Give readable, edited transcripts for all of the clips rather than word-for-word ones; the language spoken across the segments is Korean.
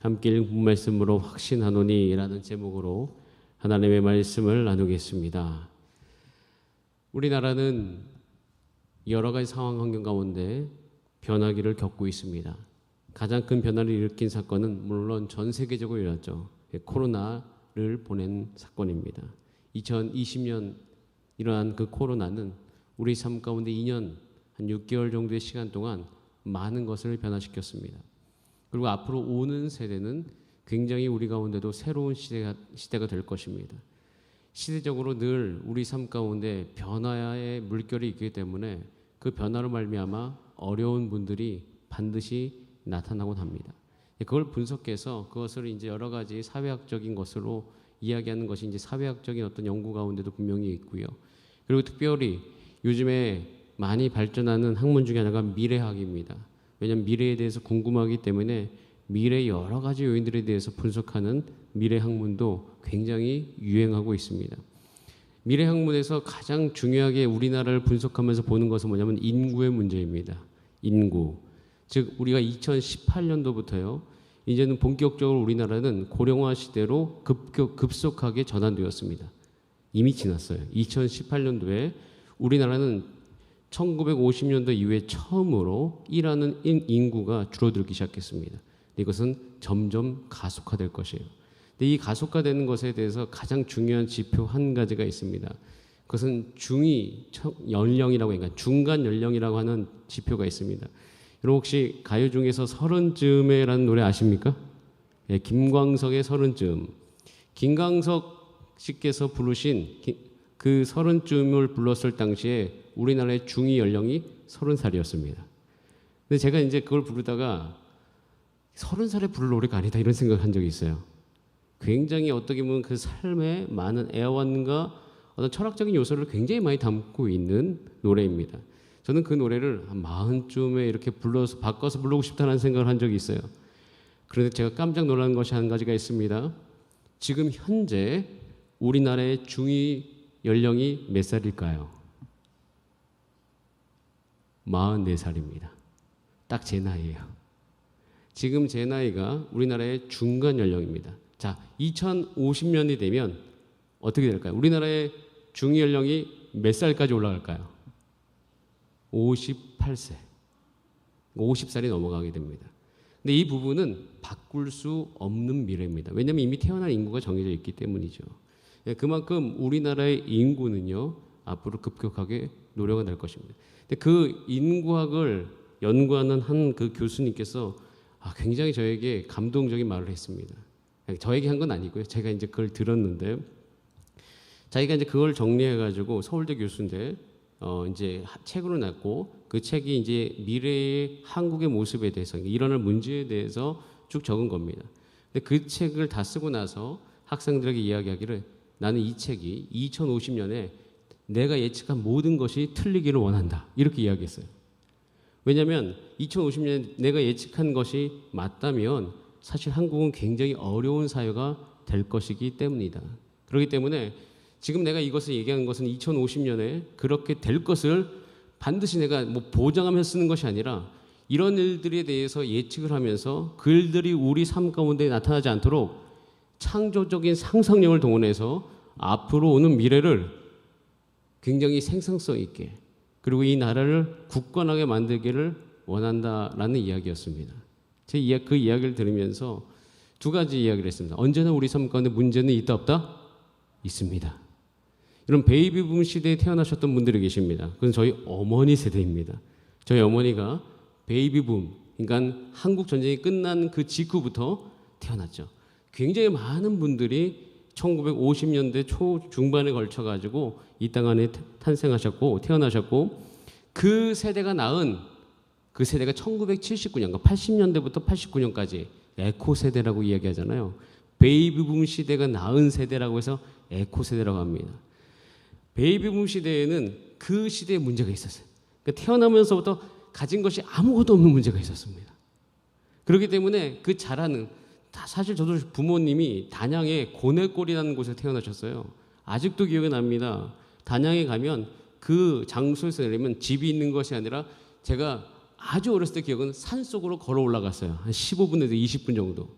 함께 읽은 말씀으로 확신하노니 라는 제목으로 하나님의 말씀을 나누겠습니다. 우리나라는 여러 가지 상황 환경 가운데 변화기를 겪고 있습니다. 가장 큰 변화를 일으킨 사건은 물론 전 세계적으로 일어났죠. 코로나를 보낸 사건입니다. 2020년 일어난 그 코로나는 우리 삶 가운데 2년 한 6개월 정도의 시간 동안 많은 것을 변화시켰습니다. 그리고 앞으로 오는 세대는 굉장히 우리 가운데도 새로운 시대가 될 것입니다. 시대적으로 늘 우리 삶 가운데 변화의 물결이 있기 때문에 그 변화로 말미암아 어려운 분들이 반드시 나타나곤 합니다. 그걸 분석해서 그것을 이제 여러 가지 사회학적인 것으로 이야기하는 것이 이제 사회학적인 어떤 연구 가운데도 분명히 있고요. 그리고 특별히 요즘에 많이 발전하는 학문 중에 하나가 미래학입니다. 왜냐하면 미래에 대해서 궁금하기 때문에 미래의 여러 가지 요인들에 대해서 분석하는 미래학문도 굉장히 유행하고 있습니다. 미래학문에서 가장 중요하게 우리나라를 분석하면서 보는 것은 뭐냐면 인구의 문제입니다. 인구. 즉 우리가 2018년도부터요. 이제는 본격적으로 우리나라는 고령화 시대로 급속하게 전환되었습니다. 이미 지났어요. 2018년도에 우리나라는 1950년도 이후에 처음으로 일하는 인구가 줄어들기 시작했습니다. 이것은 점점 가속화될 것이에요. 근데 이 가속화되는 것에 대해서 가장 중요한 지표 한 가지가 있습니다. 그것은 중위 연령이라고 그러니까 중간 연령이라고 하는 지표가 있습니다. 여러분 혹시 가요 중에서 서른쯤에라는 노래 아십니까? 네, 김광석의 서른쯤. 김광석 씨께서 부르신 그 서른쯤을 불렀을 당시에 우리나라의 중위 연령이 30살이었습니다. 근데 제가 이제 그걸 부르다가 30살에 부를 노래가 아니다 이런 생각을 한 적이 있어요. 굉장히 어떻게 보면 그 삶에 많은 애환과 어떤 철학적인 요소를 굉장히 많이 담고 있는 노래입니다. 저는 그 노래를 한 40쯤에 이렇게 불러서 바꿔서 부르고 싶다는 생각을 한 적이 있어요. 그런데 제가 깜짝 놀란 것이 한 가지가 있습니다. 지금 현재 우리나라의 중위 연령이 몇 살일까요? 44살입니다. 딱 제 나이예요. 지금 제 나이가 우리나라의 중간 연령입니다. 자, 2050년이 되면 어떻게 될까요? 우리나라의 중위 연령이 몇 살까지 올라갈까요? 58세. 50살이 넘어가게 됩니다. 근데 이 부분은 바꿀 수 없는 미래입니다. 왜냐하면 이미 태어난 인구가 정해져 있기 때문이죠. 그만큼 우리나라의 인구는요, 앞으로 급격하게 노력이 될 것입니다. 근데 그 인구학을 연구하는 한 그 교수님께서 굉장히 저에게 감동적인 말을 했습니다. 저에게 한 건 아니고요. 제가 이제 그걸 들었는데, 자기가 이제 그걸 정리해가지고 서울대 교수인데, 이제 책으로 냈고, 그 책이 이제 미래의 한국의 모습에 대해서, 일어날 문제에 대해서 쭉 적은 겁니다. 근데 그 책을 다 쓰고 나서 학생들에게 이야기하기를 나는 이 책이 2050년에 내가 예측한 모든 것이 틀리기를 원한다. 이렇게 이야기했어요. 왜냐하면 2050년에 내가 예측한 것이 맞다면 사실 한국은 굉장히 어려운 사회가 될 것이기 때문이다. 그렇기 때문에 지금 내가 이것을 얘기하는 것은 2050년에 그렇게 될 것을 반드시 내가 뭐 보장하면서 쓰는 것이 아니라 이런 일들에 대해서 예측을 하면서 그 일들이 우리 삶 가운데 나타나지 않도록 창조적인 상상력을 동원해서 앞으로 오는 미래를 굉장히 생산성 있게 그리고 이 나라를 굳건하게 만들기를 원한다라는 이야기였습니다. 그 이야기를 들으면서 두 가지 이야기를 했습니다. 언제나 우리 삶 가운데 문제는 있다 없다? 있습니다. 이런 베이비붐 시대에 태어나셨던 분들이 계십니다. 그건 저희 어머니 세대입니다. 저희 어머니가 베이비붐, 그러니까 한국 전쟁이 끝난 그 직후부터 태어났죠. 굉장히 많은 분들이 1950년대 초중반에 걸쳐가지고 이 땅 안에 탄생하셨고 태어나셨고 그 세대가 낳은 그 세대가 1979년, 80년대부터 89년까지 에코 세대라고 이야기하잖아요. 베이비붐 시대가 낳은 세대라고 해서 에코 세대라고 합니다. 베이비붐 시대에는 그 시대에 문제가 있었어요. 그러니까 태어나면서부터 가진 것이 아무것도 없는 문제가 있었습니다. 그렇기 때문에 그 자라는 사실 저도 부모님이 단양의 고내골이라는 곳에 태어나셨어요. 아직도 기억이 납니다. 단양에 가면 그 장소에서 내리면 집이 있는 것이 아니라 제가 아주 어렸을 때 기억은 산 속으로 걸어 올라갔어요. 한 15분에서 20분 정도.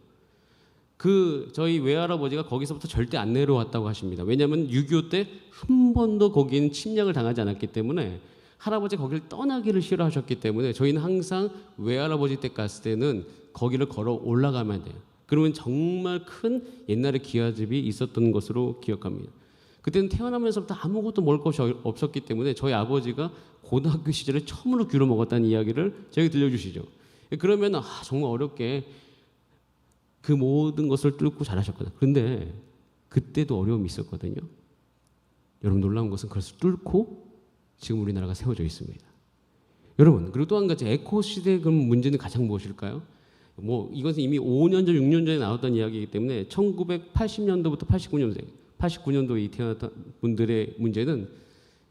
저희 외할아버지가 거기서부터 절대 안 내려왔다고 하십니다. 왜냐하면 6.25 때 한 번도 거기는 침략을 당하지 않았기 때문에 할아버지 거기를 떠나기를 싫어하셨기 때문에 저희는 항상 외할아버지 댁 갔을 때는 거기를 걸어 올라가면 돼요. 그러면 정말 큰 옛날에 기와집이 있었던 것으로 기억합니다. 그때는 태어나면서부터 아무것도 먹을 것이 없었기 때문에 저희 아버지가 고등학교 시절에 처음으로 귤을 먹었다는 이야기를 저에게 들려주시죠. 그러면 정말 어렵게 그 모든 것을 뚫고 자라셨거든요. 그런데 그때도 어려움이 있었거든요. 여러분 놀라운 것은 그것을 뚫고 지금 우리나라가 세워져 있습니다. 여러분 그리고 또 한 가지 에코시대 그 문제는 가장 무엇일까요? 이것은 이미 5년 전, 6년 전에 나왔던 이야기이기 때문에 1980년도부터 89년도에 태어났던 분들의 문제는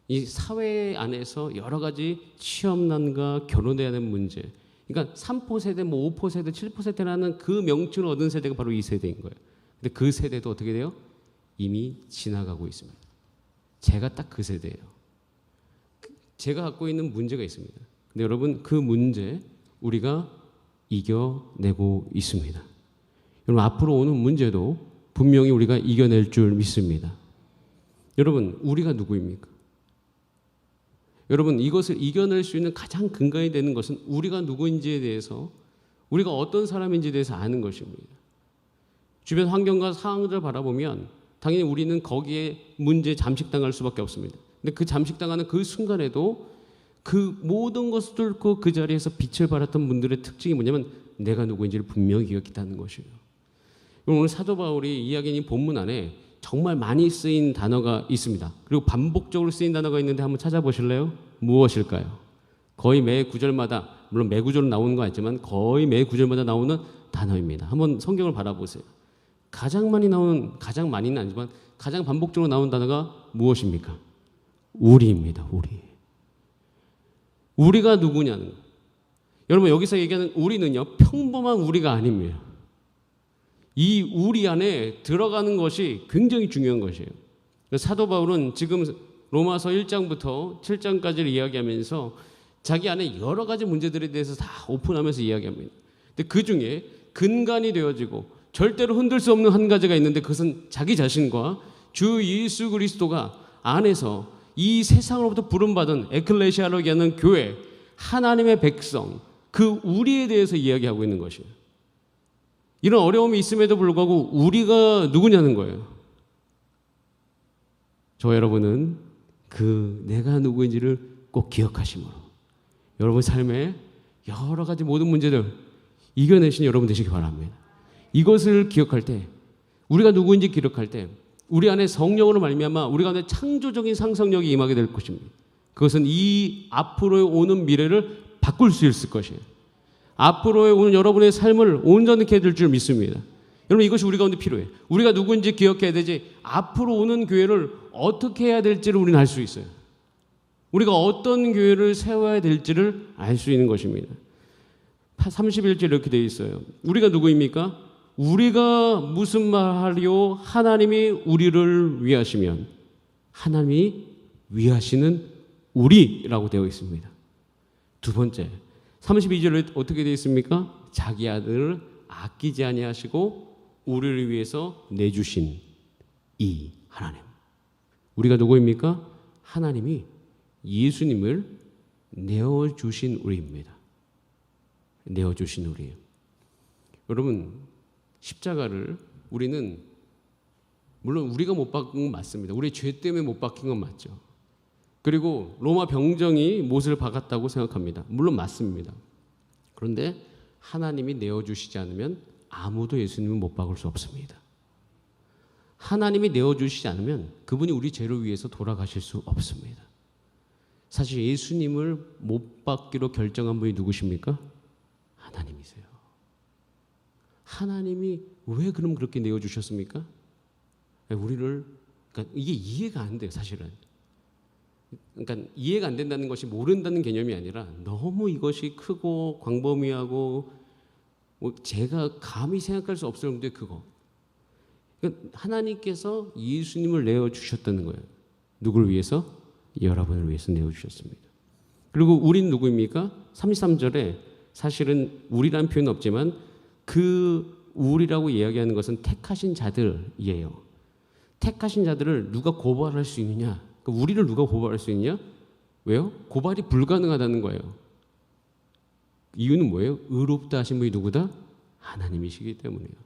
이 사회 안에서 여러 가지 취업난과 결혼해야 하는 문제. 그러니까 3포 세대, 5포 세대, 7포 세대라는 그 명칭을 얻은 세대가 바로 이 세대인 거예요. 근데 그 세대도 어떻게 돼요? 이미 지나가고 있습니다. 제가 딱 그 세대예요. 제가 갖고 있는 문제가 있습니다. 근데 여러분 그 문제 우리가 이겨내고 있습니다. 여러분 앞으로 오는 문제도 분명히 우리가 이겨낼 줄 믿습니다. 여러분 우리가 누구입니까? 여러분 이것을 이겨낼 수 있는 가장 근간이 되는 것은 우리가 누구인지에 대해서 우리가 어떤 사람인지에 대해서 아는 것입니다. 주변 환경과 상황들을 바라보면 당연히 우리는 거기에 문제에 잠식당할 수밖에 없습니다. 근데 그 잠식당하는 그 순간에도 그 모든 것을 뚫고 그 자리에서 빛을 발했던 분들의 특징이 뭐냐면 내가 누구인지를 분명히 기억했다는 것이에요. 오늘 사도 바울이 이야기인 본문 안에 정말 많이 쓰인 단어가 있습니다. 그리고 반복적으로 쓰인 단어가 있는데 한번 찾아보실래요? 무엇일까요? 거의 매 구절마다, 물론 매 구절은 나오는 거 아니지만 거의 매 구절마다 나오는 단어입니다. 한번 성경을 바라보세요. 가장 많이는 아니지만 가장 반복적으로 나오는 단어가 무엇입니까? 우리입니다. 우리가 누구냐는 거예요. 여러분 여기서 얘기하는 우리는요 평범한 우리가 아닙니다. 이 우리 안에 들어가는 것이 굉장히 중요한 것이에요. 사도 바울은 지금 로마서 1장부터 7장까지를 이야기하면서 자기 안에 여러 가지 문제들에 대해서 다 오픈하면서 이야기합니다. 근데 그 중에 근간이 되어지고 절대로 흔들 수 없는 한 가지가 있는데 그것은 자기 자신과 주 예수 그리스도가 안에서 이 세상으로부터 부름받은 에클레시아라고 하는 교회, 하나님의 백성, 그 우리에 대해서 이야기하고 있는 것이에요. 이런 어려움이 있음에도 불구하고 우리가 누구냐는 거예요. 저 여러분은 그 내가 누구인지를 꼭 기억하심으로 여러분 삶에 여러 가지 모든 문제들 이겨내신 여러분 되시기 바랍니다. 이것을 기억할 때 우리가 누구인지 기억할 때 우리 안에 성령으로 말미암아 우리 안에 창조적인 상상력이 임하게 될 것입니다. 그것은 이 앞으로 오는 미래를 바꿀 수 있을 것이에요. 앞으로의 오는 여러분의 삶을 온전케 해줄 줄 믿습니다. 여러분 이것이 우리 가운데 필요해요. 우리가 누구인지 기억해야 되지 앞으로 오는 교회를 어떻게 해야 될지를 우리는 알 수 있어요. 우리가 어떤 교회를 세워야 될지를 알 수 있는 것입니다. 31절 이렇게 되어 있어요. 우리가 누구입니까? 우리가 무슨 말 하리요? 하나님이 우리를 위하시면 하나님이 위하시는 우리라고 되어 있습니다. 두 번째 32절에 어떻게 되어 있습니까? 자기 아들을 아끼지 아니하시고 우리를 위해서 내주신 이 하나님. 우리가 누구입니까? 하나님이 예수님을 내어주신 우리입니다. 내어주신 우리예요. 여러분 십자가를 우리는 물론 우리가 못 박힌 건 맞습니다. 우리의 죄 때문에 못 박힌 건 맞죠. 그리고 로마 병정이 못을 박았다고 생각합니다. 물론 맞습니다. 그런데 하나님이 내어주시지 않으면 아무도 예수님을 못 박을 수 없습니다. 하나님이 내어주시지 않으면 그분이 우리 죄를 위해서 돌아가실 수 없습니다. 사실 예수님을 못 박기로 결정한 분이 누구십니까? 하나님이세요. 하나님이 왜 그럼 그렇게 내어주셨습니까? 그러니까 이게 이해가 안 돼요, 사실은. 그러니까 이해가 안 된다는 것이 모른다는 개념이 아니라 너무 이것이 크고 광범위하고 제가 감히 생각할 수 없을 정도의 그거. 그러니까 하나님께서 예수님을 내어주셨다는 거예요. 누구를 위해서? 여러분을 위해서 내어주셨습니다. 그리고 우린 누구입니까? 33절에 사실은 우리란 표현은 없지만 그 우리라고 이야기하는 것은 택하신 자들이에요. 택하신 자들을 누가 고발할 수 있느냐? 그러니까 우리를 누가 고발할 수 있느냐? 왜요? 고발이 불가능하다는 거예요. 이유는 뭐예요? 의롭다 하신 분이 누구다? 하나님이시기 때문이에요.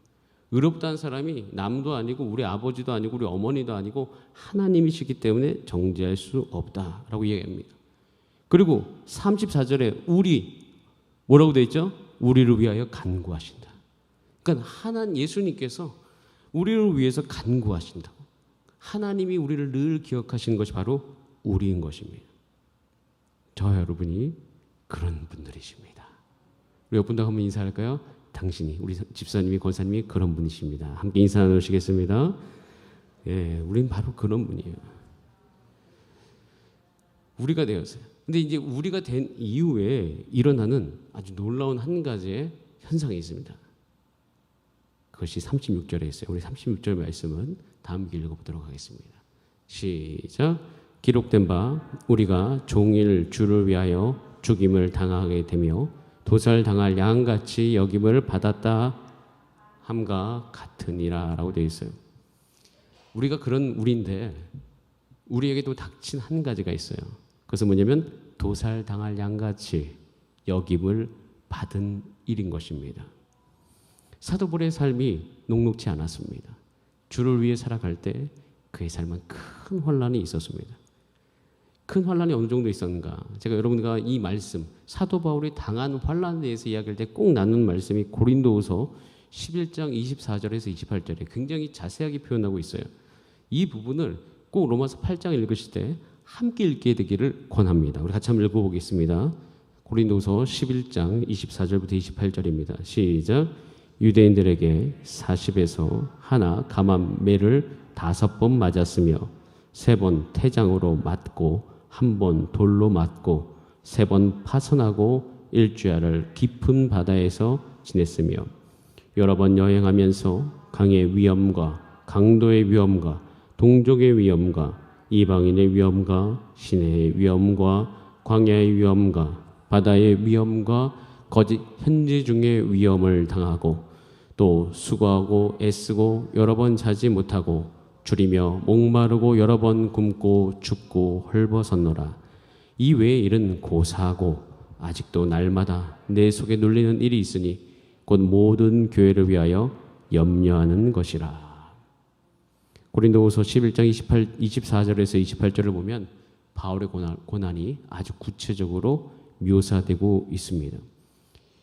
의롭다는 사람이 남도 아니고 우리 아버지도 아니고 우리 어머니도 아니고 하나님이시기 때문에 정죄할 수 없다라고 이야기합니다. 그리고 34절에 우리 뭐라고 되어 있죠? 우리를 위하여 간구하신다. 그러니까 예수님께서 우리를 위해서 간구하신다고. 하나님이 우리를 늘 기억하시는 것이 바로 우리인 것입니다. 저와 여러분이 그런 분들이십니다. 우리 옆분들 한번 인사할까요? 당신이, 우리 집사님이, 권사님이 그런 분이십니다. 함께 인사 나누시겠습니다. 예, 우린 바로 그런 분이에요. 우리가 되었어요. 근데 이제 우리가 된 이후에 일어나는 아주 놀라운 한 가지의 현상이 있습니다. 그것이 36절에 있어요. 우리 36절 말씀은 다 함께 읽어보도록 하겠습니다. 시작. 기록된 바 우리가 종일 주를 위하여 죽임을 당하게 되며 도살당할 양같이 여김을 받았다 함과 같으니라 라고 되어 있어요. 우리가 그런 우리인데 우리에게도 닥친 한 가지가 있어요. 그것은 뭐냐면 도살당할 양같이 여김을 받은 일인 것입니다. 사도 바울의 삶이 녹록지 않았습니다. 주를 위해 살아갈 때 그의 삶은 큰 환난이 있었습니다. 큰 환난이 어느 정도 있었는가? 제가 여러분과 이 말씀, 사도 바울이 당한 환난에 대해서 이야기할 때 꼭 나눈 말씀이 고린도후서 11장 24절에서 28절에 굉장히 자세하게 표현하고 있어요. 이 부분을 꼭 로마서 8장 읽으실 때 함께 읽게 되기를 권합니다. 우리 같이 한번 읽어보겠습니다. 고린도후서 11장 24절부터 28절입니다. 시작. 유대인들에게 40에서 하나 감한 매를 5번 맞았으며 3번 태장으로 맞고 1번 돌로 맞고 3번 파선하고 일주야를 깊은 바다에서 지냈으며 여러 번 여행하면서 강의 위험과 강도의 위험과 동족의 위험과 이방인의 위험과 시내의 위험과 광야의 위험과 바다의 위험과 거짓 현지 중의 위험을 당하고 또 수고하고 애쓰고 여러 번 자지 못하고 줄이며 목마르고 여러 번 굶고 춥고 헐벗었노라. 이 외의 일은 고사하고 아직도 날마다 내 속에 눌리는 일이 있으니 곧 모든 교회를 위하여 염려하는 것이라. 고린도후서 11장 24절에서 28절을 보면 바울의 고난이 아주 구체적으로 묘사되고 있습니다.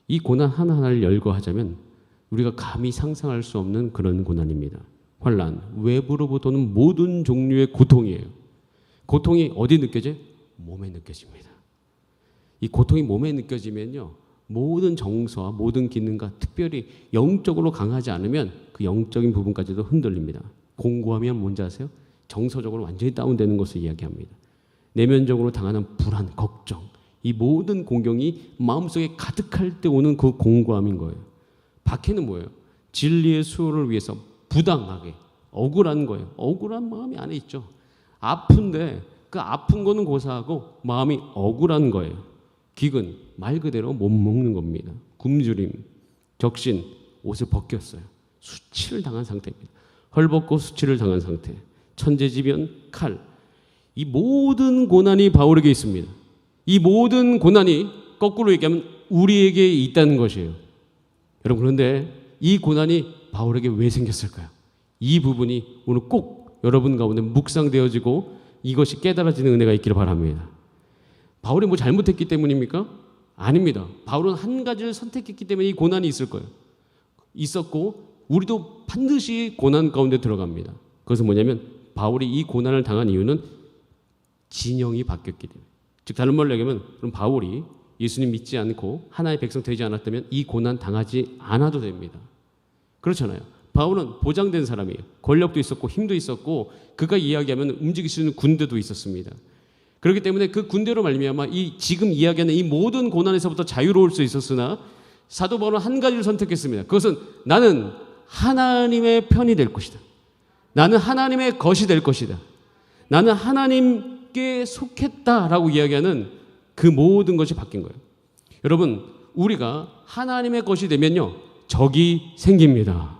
이 고난 하나하나를 열거하자면 우리가 감히 상상할 수 없는 그런 고난입니다. 환난, 외부로부터는 모든 종류의 고통이에요. 고통이 어디 느껴져요? 몸에 느껴집니다. 이 고통이 몸에 느껴지면요, 모든 정서와 모든 기능과 특별히 영적으로 강하지 않으면 그 영적인 부분까지도 흔들립니다. 공고하면 뭔지 아세요? 정서적으로 완전히 다운되는 것을 이야기합니다. 내면적으로 당하는 불안, 걱정, 이 모든 공경이 마음속에 가득할 때 오는 그 공고함인 거예요. 박해는 뭐예요? 진리의 수호를 위해서 부당하게 억울한 거예요. 억울한 마음이 안에 있죠. 아픈데 그 아픈 거는 고사하고 마음이 억울한 거예요. 기근, 말 그대로 못 먹는 겁니다. 굶주림, 적신, 옷을 벗겼어요. 수치를 당한 상태입니다. 헐벗고 수치를 당한 상태. 천재지변, 칼. 이 모든 고난이 바울에게 있습니다. 이 모든 고난이 거꾸로 얘기하면 우리에게 있다는 것이에요. 여러분, 그런데 이 고난이 바울에게 왜 생겼을까요? 이 부분이 오늘 꼭 여러분 가운데 묵상되어지고 이것이 깨달아지는 은혜가 있기를 바랍니다. 바울이 뭐 잘못했기 때문입니까? 아닙니다. 바울은 한 가지를 선택했기 때문에 이 고난이 있을 거예요. 있었고 우리도 반드시 고난 가운데 들어갑니다. 그것은 뭐냐면 바울이 이 고난을 당한 이유는 진영이 바뀌었기 때문에. 즉 다른 말로 얘기하면 그럼 바울이 예수님 믿지 않고 하나의 백성 되지 않았다면 이 고난 당하지 않아도 됩니다. 그렇잖아요. 바울은 보장된 사람이에요. 권력도 있었고 힘도 있었고 그가 이야기하면 움직일 수 있는 군대도 있었습니다. 그렇기 때문에 그 군대로 말미암아 이 지금 이야기하는 이 모든 고난에서부터 자유로울 수 있었으나 사도 바울은 한 가지를 선택했습니다. 그것은 나는 하나님의 편이 될 것이다. 나는 하나님의 것이 될 것이다. 나는 하나님께 속했다라고 이야기하는 그 모든 것이 바뀐 거예요. 여러분, 우리가 하나님의 것이 되면요, 적이 생깁니다.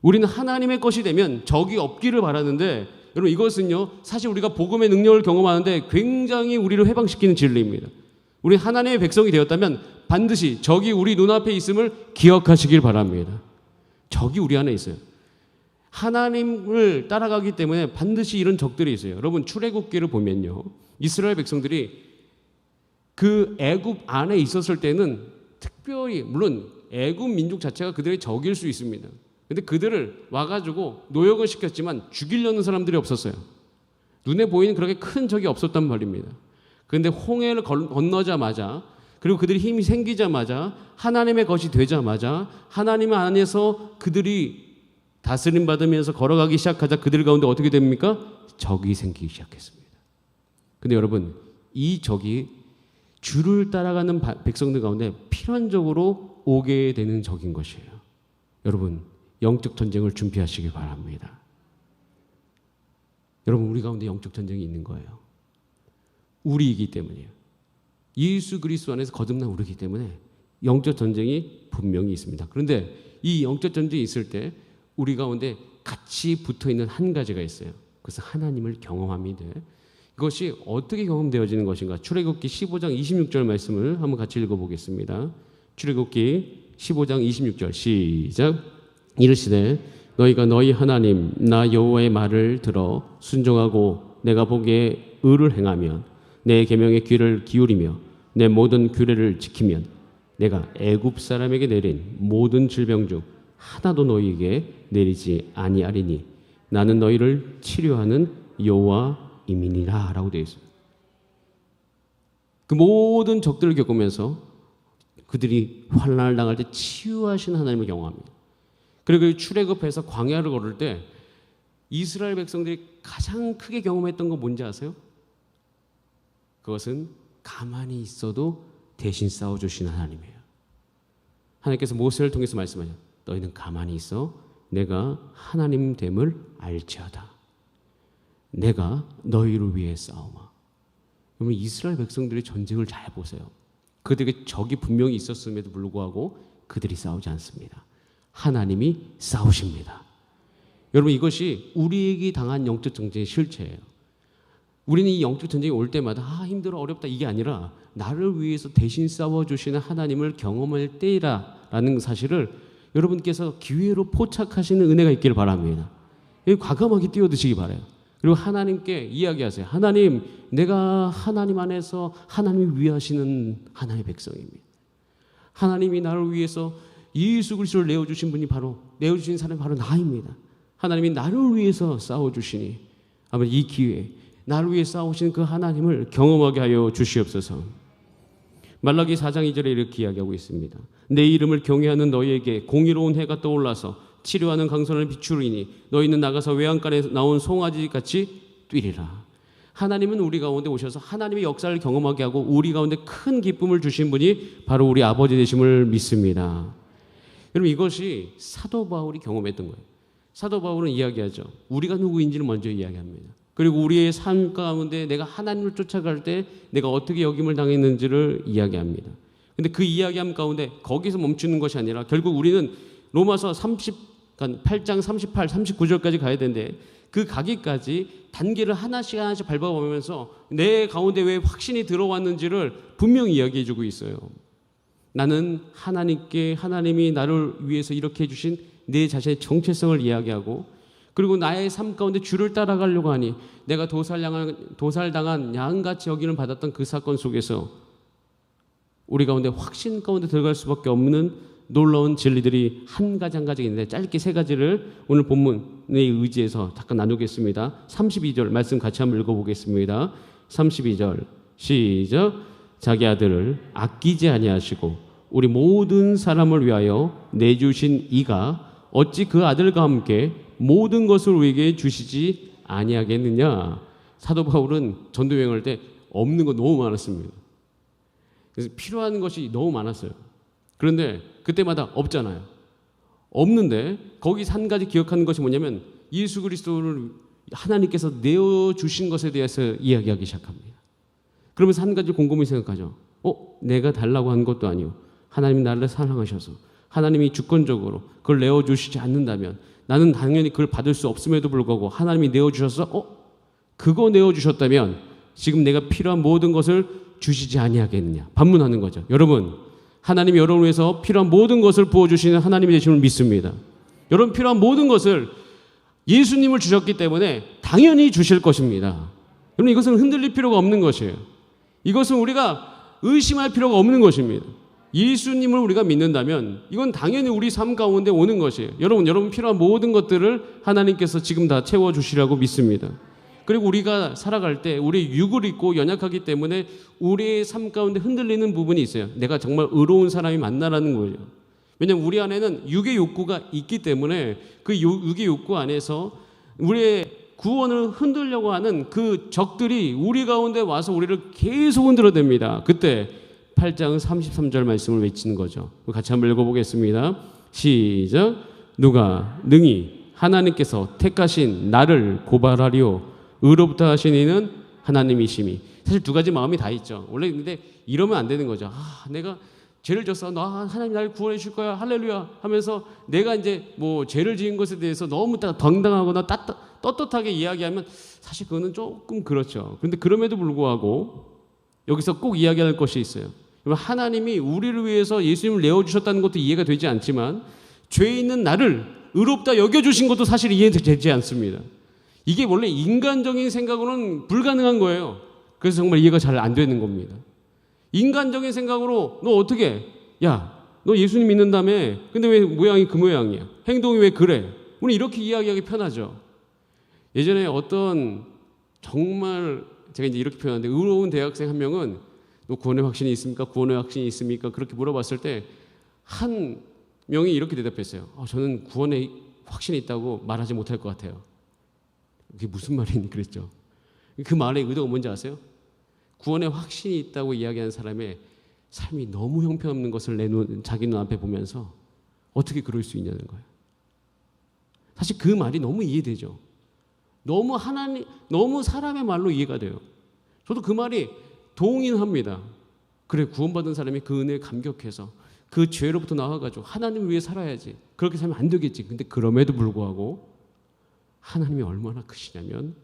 우리는 하나님의 것이 되면 적이 없기를 바라는데 여러분 이것은요 사실 우리가 복음의 능력을 경험하는데 굉장히 우리를 해방시키는 진리입니다. 우리 하나님의 백성이 되었다면 반드시 적이 우리 눈앞에 있음을 기억하시길 바랍니다. 적이 우리 안에 있어요. 하나님을 따라가기 때문에 반드시 이런 적들이 있어요. 여러분 출애굽기를 보면요 이스라엘 백성들이 그 애굽 안에 있었을 때는 특별히 물론 애굽 민족 자체가 그들의 적일 수 있습니다. 근데 그들을 와가지고 노역을 시켰지만 죽이려는 사람들이 없었어요. 눈에 보이는 그렇게 큰 적이 없었단 말입니다. 그런데 홍해를 건너자마자 그리고 그들이 힘이 생기자마자 하나님의 것이 되자마자 하나님 안에서 그들이 다스림 받으면서 걸어가기 시작하자 그들 가운데 어떻게 됩니까? 적이 생기기 시작했습니다. 근데 여러분 이 적이 주를 따라가는 백성들 가운데 필연적으로 오게 되는 적인 것이에요. 여러분 영적 전쟁을 준비하시기 바랍니다. 여러분 우리 가운데 영적 전쟁이 있는 거예요. 우리이기 때문이에요. 예수 그리스도 안에서 거듭난 우리이기 때문에 영적 전쟁이 분명히 있습니다. 그런데 이 영적 전쟁이 있을 때 우리 가운데 같이 붙어있는 한 가지가 있어요. 그래서 하나님을 경험함이 돼. 그것이 어떻게 경험되어지는 것인가? 출애굽기 15장 26절 말씀을 한번 같이 읽어보겠습니다. 출애굽기 15장 26절 시작. 이르시되 너희가 너희 하나님 나 여호와의 말을 들어 순종하고 내가 보기에 의를 행하면 내 계명에 귀를 기울이며 내 모든 규례를 지키면 내가 애굽 사람에게 내린 모든 질병 중 하나도 너희에게 내리지 아니하리니 나는 너희를 치료하는 여호와임이니라 라고 되어 있습니다. 그 모든 적들을 겪으면서 그들이 환난을 당할 때 치유하신 하나님을 경험합니다. 그리고 출애굽해서 광야를 걸을 때 이스라엘 백성들이 가장 크게 경험했던 거 뭔지 아세요? 그것은 가만히 있어도 대신 싸워주시는 하나님이에요. 하나님께서 모세를 통해서 말씀하셔. 너희는 가만히 있어. 내가 하나님 됨을 알지어다. 내가 너희를 위해 싸우마. 그러면 이스라엘 백성들이 전쟁을 잘 보세요. 그들에게 적이 분명히 있었음에도 불구하고 그들이 싸우지 않습니다. 하나님이 싸우십니다. 여러분 이것이 우리에게 당한 영적 전쟁의 실체예요. 우리는 이 영적 전쟁이 올 때마다 힘들어 어렵다 이게 아니라 나를 위해서 대신 싸워주시는 하나님을 경험할 때이라는 사실을 여러분께서 기회로 포착하시는 은혜가 있기를 바랍니다. 과감하게 뛰어드시기 바라요. 그리고 하나님께 이야기하세요. 하나님 내가 하나님 안에서 하나님을 위하시는 하나님의 백성입니다. 하나님이 나를 위해서 예수 그리스도를 내어주신 분이 바로 내어주신 사람이 바로 나입니다. 하나님이 나를 위해서 싸워주시니 아마 이 기회에 나를 위해 싸우신 그 하나님을 경험하게 하여 주시옵소서. 말라기 4장 2절에 이렇게 이야기하고 있습니다. 내 이름을 경외하는 너희에게 공의로운 해가 떠올라서 치료하는 강선을 비추리니 너희는 나가서 외양간에 나온 송아지같이 뛰리라. 하나님은 우리 가운데 오셔서 하나님의 역사를 경험하게 하고 우리 가운데 큰 기쁨을 주신 분이 바로 우리 아버지 되심을 믿습니다. 여러분 이것이 사도 바울이 경험했던 거예요. 사도 바울은 이야기하죠. 우리가 누구인지를 먼저 이야기합니다. 그리고 우리의 삶 가운데 내가 하나님을 쫓아갈 때 내가 어떻게 여김을 당했는지를 이야기합니다. 근데 그 이야기함 가운데 거기서 멈추는 것이 아니라 결국 우리는 로마서 8장 38, 39절까지 가야 되는데 그 가기까지 단계를 하나씩 하나씩 밟아보면서 내 가운데 왜 확신이 들어왔는지를 분명히 이야기해 주고 있어요. 나는 하나님이 나를 위해서 이렇게 해주신 내 자신의 정체성을 이야기하고 그리고 나의 삶 가운데 주를 따라가려고 하니 내가 도살당한 양같이 여기는 받았던 그 사건 속에서 우리 가운데 확신 가운데 들어갈 수밖에 없는 놀라운 진리들이 한 가지 한 가지 있는데 짧게 세 가지를 오늘 본문에 의지해서 잠깐 나누겠습니다. 32절 말씀 같이 한번 읽어보겠습니다. 32절 시작. 자기 아들을 아끼지 아니하시고 우리 모든 사람을 위하여 내주신 이가 어찌 그 아들과 함께 모든 것을 우리에게 주시지 아니하겠느냐. 사도 바울은 전도 여행할 때 없는 거 너무 많았습니다. 그래서 필요한 것이 너무 많았어요. 그런데 그때마다 없잖아요. 없는데 거기서 한 가지 기억하는 것이 뭐냐면 예수 그리스도를 하나님께서 내어주신 것에 대해서 이야기하기 시작합니다. 그러면서 한 가지 곰곰이 생각하죠. 내가 달라고 한 것도 아니고 하나님이 나를 사랑하셔서 하나님이 주권적으로 그걸 내어주시지 않는다면 나는 당연히 그걸 받을 수 없음에도 불구하고 하나님이 내어주셔서 그거 내어주셨다면 지금 내가 필요한 모든 것을 주시지 아니하겠느냐 반문하는 거죠. 여러분, 하나님이 여러분을 위해서 필요한 모든 것을 부어주시는 하나님이 되심을 믿습니다. 여러분, 필요한 모든 것을 예수님을 주셨기 때문에 당연히 주실 것입니다. 여러분, 이것은 흔들릴 필요가 없는 것이에요. 이것은 우리가 의심할 필요가 없는 것입니다. 예수님을 우리가 믿는다면 이건 당연히 우리 삶 가운데 오는 것이에요. 여러분 필요한 모든 것들을 하나님께서 지금 다 채워주시라고 믿습니다. 그리고 우리가 살아갈 때 우리 육을 입고 연약하기 때문에 우리의 삶 가운데 흔들리는 부분이 있어요. 내가 정말 의로운 사람이 맞나라는 거예요. 왜냐하면 우리 안에는 육의 욕구가 있기 때문에 그 육의 욕구 안에서 우리의 구원을 흔들려고 하는 그 적들이 우리 가운데 와서 우리를 계속 흔들어댑니다. 그때 8장 33절 말씀을 외치는 거죠. 같이 한번 읽어보겠습니다. 시작. 누가 능히 하나님께서 택하신 나를 고발하리요 의롭다 하신 이는 하나님이심이. 사실 두 가지 마음이 다 있죠. 원래 근데 이러면 안 되는 거죠. 내가 죄를 졌어. 하나님 나를 구원해 줄 거야. 할렐루야 하면서 내가 이제 뭐 죄를 지은 것에 대해서 너무 당당하거나 떳떳하게 이야기하면 사실 그거는 조금 그렇죠. 그런데 그럼에도 불구하고 여기서 꼭 이야기할 것이 있어요. 하나님이 우리를 위해서 예수님을 내어주셨다는 것도 이해가 되지 않지만 죄 있는 나를 의롭다 여겨주신 것도 사실 이해되지 않습니다. 이게 원래 인간적인 생각으로는 불가능한 거예요. 그래서 정말 이해가 잘 안 되는 겁니다. 인간적인 생각으로 너 어떻게 너 예수님 믿는다며 근데 왜 모양이 그 모양이야? 행동이 왜 그래? 우리 이렇게 이야기하기 편하죠. 예전에 어떤 정말 제가 이제 이렇게 표현하는데 의로운 대학생 한 명은 너 구원의 확신이 있습니까? 구원의 확신이 있습니까? 그렇게 물어봤을 때 한 명이 이렇게 대답했어요. 저는 구원의 확신이 있다고 말하지 못할 것 같아요. 그게 무슨 말이니? 그랬죠. 그 말의 의도가 뭔지 아세요? 구원의 확신이 있다고 이야기하는 사람의 삶이 너무 형편없는 것을 자기 눈앞에 보면서 어떻게 그럴 수 있냐는 거예요. 사실 그 말이 너무 이해되죠. 너무 사람의 말로 이해가 돼요. 저도 그 말이 동의합니다. 그래, 구원받은 사람이 그 은혜에 감격해서 그 죄로부터 나와가지고 하나님을 위해 살아야지. 그렇게 살면 안 되겠지. 근데 그럼에도 불구하고 하나님이 얼마나 크시냐면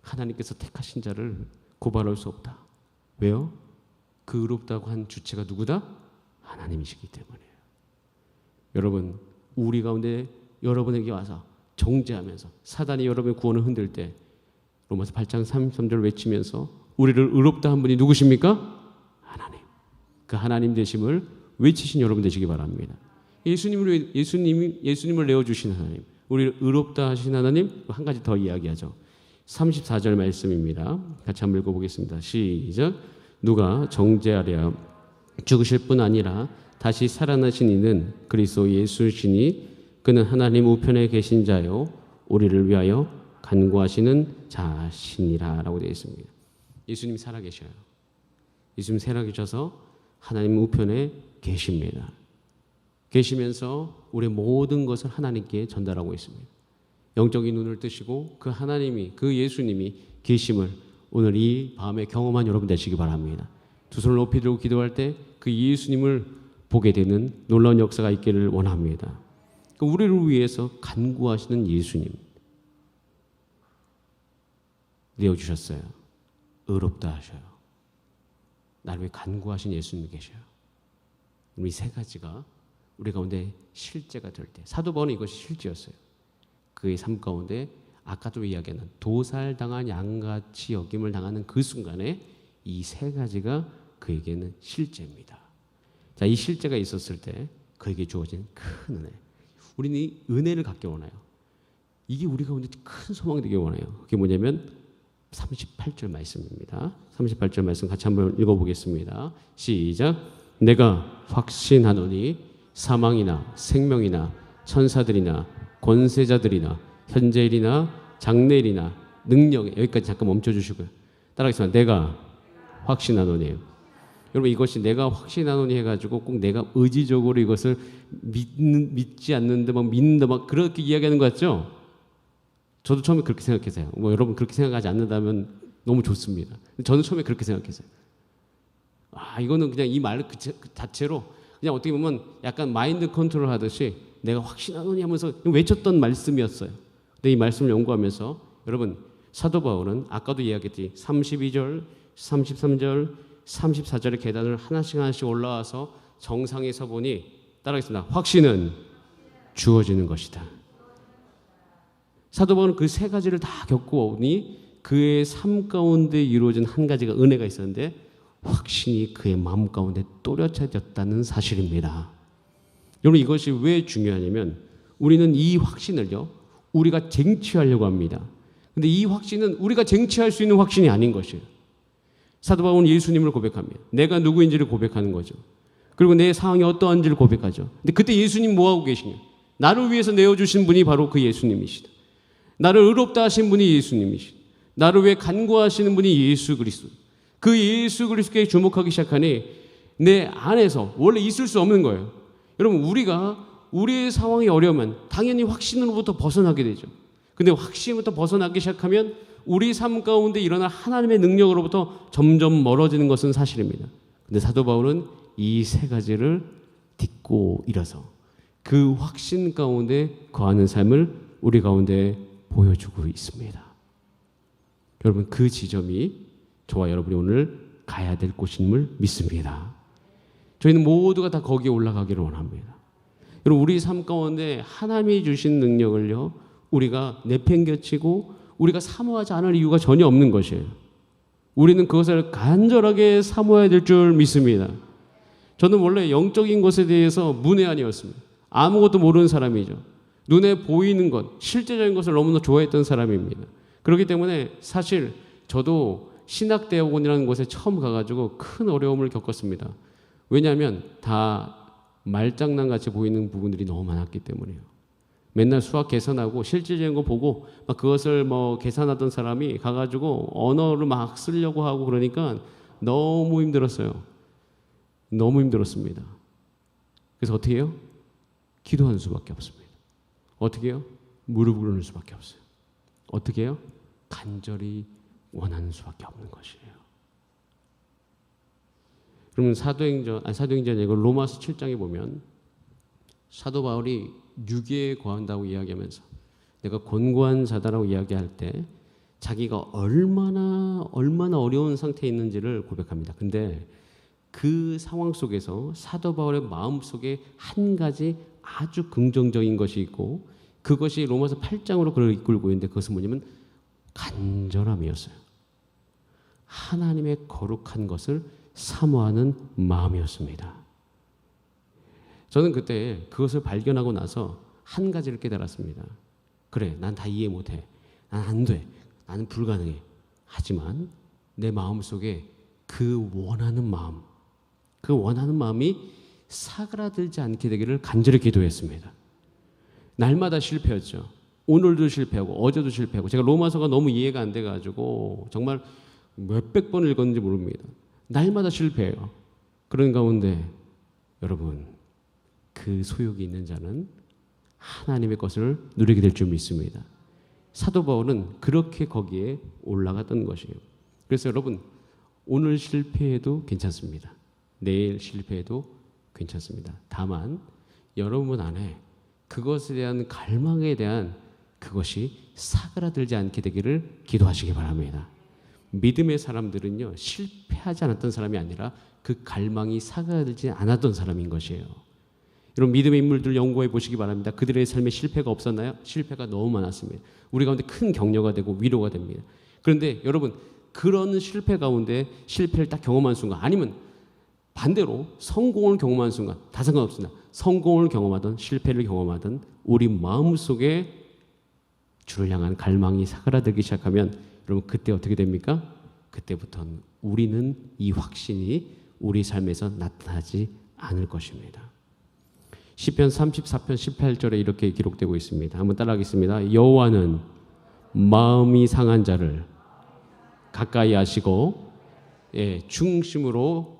하나님께서 택하신 자를 고발할 수 없다. 왜요? 그 의롭다고 한 주체가 누구다? 하나님이시기 때문이에요. 여러분, 우리 가운데 여러분에게 와서 정죄하면서 사단이 여러분의 구원을 흔들 때 로마서 8장 33절 외치면서 우리를 의롭다 한 분이 누구십니까? 하나님. 그 하나님 되심을 외치신 여러분 되시기 바랍니다. 예수님을 내어주신 하나님, 우리를 의롭다 하신 하나님, 한 가지 더 이야기하죠. 34절 말씀입니다. 같이 한번 읽어보겠습니다. 시작. 누가 정죄하랴 죽으실 뿐 아니라 다시 살아나신 이는 그리스도 예수시니 그는 하나님 우편에 계신 자요 우리를 위하여 간구하시는 자시니라 라고 되어 있습니다. 예수님이 살아계셔요. 예수님 살아계셔서 하나님 우편에 계십니다. 계시면서 우리의 모든 것을 하나님께 전달하고 있습니다. 영적인 눈을 뜨시고 그 하나님이, 그 예수님이 계심을 오늘 이 밤에 경험한 여러분 되시기 바랍니다. 두 손을 높이 들고 기도할 때 그 예수님을 보게 되는 놀라운 역사가 있기를 원합니다. 우리를 위해서 간구하시는 예수님 내어주셨어요. 의롭다 하셔요. 나를 위해 간구하신 예수님이 계셔요. 이 세 가지가 우리 가운데 실제가 될 때, 사도 바울은 이것이 실제였어요. 그의 삶 가운데 아까도 이야기하는 도살당한 양같이 여김을 당하는 그 순간에 이 세 가지가 그에게는 실제입니다. 자, 이 실제가 있었을 때 그에게 주어진 큰 은혜. 우리는 이 은혜를 갖기 원해요. 이게 우리 가운데 큰 소망이 되기 원해요. 그게 뭐냐면 38절 말씀입니다. 38절 말씀 같이 한번 읽어보겠습니다. 시작. 내가 확신하노니 사망이나 생명이나 천사들이나 권세자들이나 현재일이나 장래일이나 능력에, 여기까지 잠깐 멈춰주시고요. 따라하겠습니다. 내가 확신하노니. 여러분, 이것이 내가 확신하노니 해가지고 꼭 내가 의지적으로 이것을 믿지 않는데 막 믿는다 막 그렇게 이야기하는 것 같죠? 저도 처음에 그렇게 생각했어요. 여러분 그렇게 생각하지 않는다면 너무 좋습니다. 저는 처음에 그렇게 생각했어요. 이거는 그냥 이 말 그 자체로 그냥 어떻게 보면 약간 마인드 컨트롤 하듯이 내가 확신하노니 하면서 외쳤던 말씀이었어요. 근데 이 말씀을 연구하면서 여러분 사도 바울은 아까도 이야기했지 32절, 33절, 34절의 계단을 하나씩 하나씩 올라와서 정상에 서보니 따라하겠습니다. 확신은 주어지는 것이다. 사도 바울은 그 세 가지를 다 겪고 오니 그의 삶 가운데 이루어진 한 가지가 은혜가 있었는데 확신이 그의 마음 가운데 또렷해졌다는 사실입니다. 여러분 이것이 왜 중요하냐면 우리는 이 확신을요 우리가 쟁취하려고 합니다. 근데 이 확신은 우리가 쟁취할 수 있는 확신이 아닌 것이에요. 사도 바울은 예수님을 고백합니다. 내가 누구인지를 고백하는 거죠. 그리고 내 상황이 어떠한지를 고백하죠. 근데 그때 예수님 뭐하고 계시냐? 나를 위해서 내어주신 분이 바로 그 예수님이시다. 나를 의롭다 하신 분이 예수님이시다. 나를 위해 간구하시는 분이 예수 그리스도. 그 예수 그리스도에 주목하기 시작하니 내 안에서 원래 있을 수 없는 거예요. 여러분 우리가 우리의 상황이 어려우면 당연히 확신으로부터 벗어나게 되죠. 근데 확신부터 벗어나기 시작하면 우리 삶 가운데 일어날 하나님의 능력으로부터 점점 멀어지는 것은 사실입니다. 근데 사도 바울은 이 세 가지를 딛고 일어서 그 확신 가운데 거하는 삶을 우리 가운데 보여주고 있습니다. 여러분 그 지점이 저와 여러분이 오늘 가야 될 곳임을 믿습니다. 저희는 모두가 다 거기에 올라가기를 원합니다. 여러분 우리 삶 가운데 하나님이 주신 능력을요 우리가 내팽개치고 우리가 사모하지 않을 이유가 전혀 없는 것이에요. 우리는 그것을 간절하게 사모해야 될 줄 믿습니다. 저는 원래 영적인 것에 대해서 문외한이었습니다. 아무것도 모르는 사람이죠. 눈에 보이는 것, 실제적인 것을 너무나 좋아했던 사람입니다. 그렇기 때문에 사실 저도 신학대학원이라는 곳에 처음 가가지고 큰 어려움을 겪었습니다. 왜냐하면 다 말장난같이 보이는 부분들이 너무 많았기 때문에요. 맨날 수학 계산하고 실질적인 거 보고 막 그것을 뭐 계산하던 사람이 가가지고 언어를 막 쓰려고 하고 그러니까 너무 힘들었어요. 너무 힘들었습니다. 그래서 어떻게 해요? 기도하는 수밖에 없습니다. 어떻게 해요? 무릎 꿇는 수밖에 없어요. 어떻게 해요? 간절히 원하는 수밖에 없는 것이에요. 그러면 사도행전이 아니고 로마서 7장에 보면 사도 바울이 유괴에 거한다고 이야기하면서 내가 곤고한 자다라고 이야기할 때 자기가 얼마나 어려운 상태에 있는지를 고백합니다. 근데 그 상황 속에서 사도 바울의 마음 속에 한 가지 아주 긍정적인 것이 있고 그것이 로마서 8장으로 그를 이끌고 있는데 그것은 뭐냐면 간절함이었어요. 하나님의 거룩한 것을 사모하는 마음이었습니다. 저는 그때 그것을 발견하고 나서 한 가지를 깨달았습니다. 그래, 난 다 이해 못해. 난 안 돼. 나는 불가능해. 하지만 내 마음속에 그 원하는 마음이 사그라들지 않게 되기를 간절히 기도했습니다. 날마다 실패였죠. 오늘도 실패하고 어제도 실패하고 제가 로마서가 너무 이해가 안 돼가지고 정말 몇백 번 읽었는지 모릅니다. 날마다 실패해요. 그런 가운데 여러분 그 소욕이 있는 자는 하나님의 것을 누리게 될 줄 믿습니다. 사도 바울은 그렇게 거기에 올라갔던 것이에요. 그래서 여러분 오늘 실패해도 괜찮습니다. 내일 실패해도 괜찮습니다. 다만 여러분 안에 그것에 대한 갈망에 대한 그것이 사그라들지 않게 되기를 기도하시기 바랍니다. 믿음의 사람들은요 실패하지 않았던 사람이 아니라 그 갈망이 사그라들지 않았던 사람인 것이에요. 여러분 믿음의 인물들 연구해 보시기 바랍니다. 그들의 삶에 실패가 없었나요? 실패가 너무 많았습니다. 우리 가운데 큰 격려가 되고 위로가 됩니다. 그런데 여러분 그런 실패 가운데 실패를 딱 경험한 순간 아니면 반대로 성공을 경험한 순간 다 상관없습니다. 성공을 경험하든 실패를 경험하든 우리 마음속에 주를 향한 갈망이 사그라들기 시작하면 여러분 그때 어떻게 됩니까? 그때부터는 우리는 이 확신이 우리 삶에서 나타나지 않을 것입니다. 시편 34편 18절에 이렇게 기록되고 있습니다. 한번 따라하겠습니다. 여호와는 마음이 상한 자를 가까이 하시고 중심으로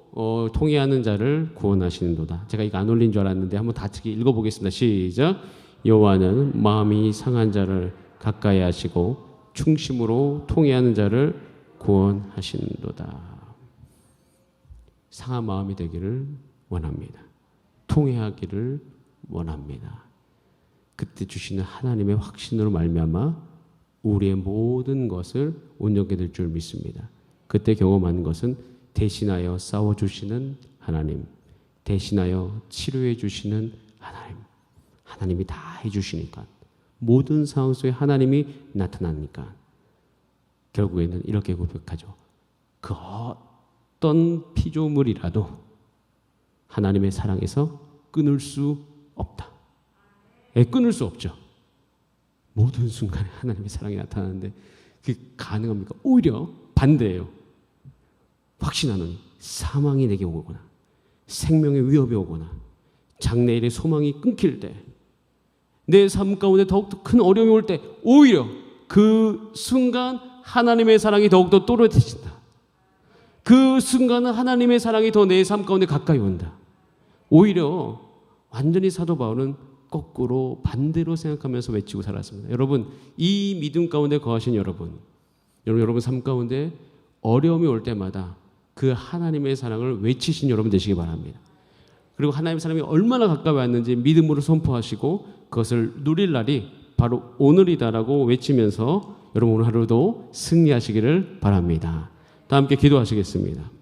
통해하는 자를 구원하시는도다. 제가 이거 안 올린 줄 알았는데 한번 다 같이 읽어보겠습니다. 시작. 여호와는 마음이 상한 자를 가까이 하시고 중심으로 통해하는 자를 구원하시는도다. 상한 마음이 되기를 원합니다. 통회하기를 원합니다. 그때 주시는 하나님의 확신으로 말미암아 우리의 모든 것을 온전케 될 줄 믿습니다. 그때 경험하는 것은 대신하여 싸워주시는 하나님, 대신하여 치료해 주시는 하나님, 하나님이 다 해주시니까, 모든 상황 속에 하나님이 나타나니까 결국에는 이렇게 고백하죠. 그 어떤 피조물이라도 하나님의 사랑에서 끊을 수 없다. 끊을 수 없죠. 모든 순간에 하나님의 사랑이 나타나는데 그게 가능합니까? 오히려 반대예요. 확신하노니 사망이 내게 오거나 생명의 위협이 오거나 장래일의 소망이 끊길 때, 내 삶 가운데 더욱더 큰 어려움이 올 때 오히려 그 순간 하나님의 사랑이 더욱더 또렷해진다. 그 순간은 하나님의 사랑이 더 내 삶 가운데 가까이 온다. 오히려 완전히 사도 바울은 거꾸로 반대로 생각하면서 외치고 살았습니다. 여러분, 이 믿음 가운데 거하신 여러분 삶 가운데 어려움이 올 때마다 그 하나님의 사랑을 외치신 여러분 되시기 바랍니다. 그리고 하나님의 사랑이 얼마나 가까이 왔는지 믿음으로 선포하시고 그것을 누릴 날이 바로 오늘이다라고 외치면서 여러분 오늘 하루도 승리하시기를 바랍니다. 다 함께 기도하시겠습니다.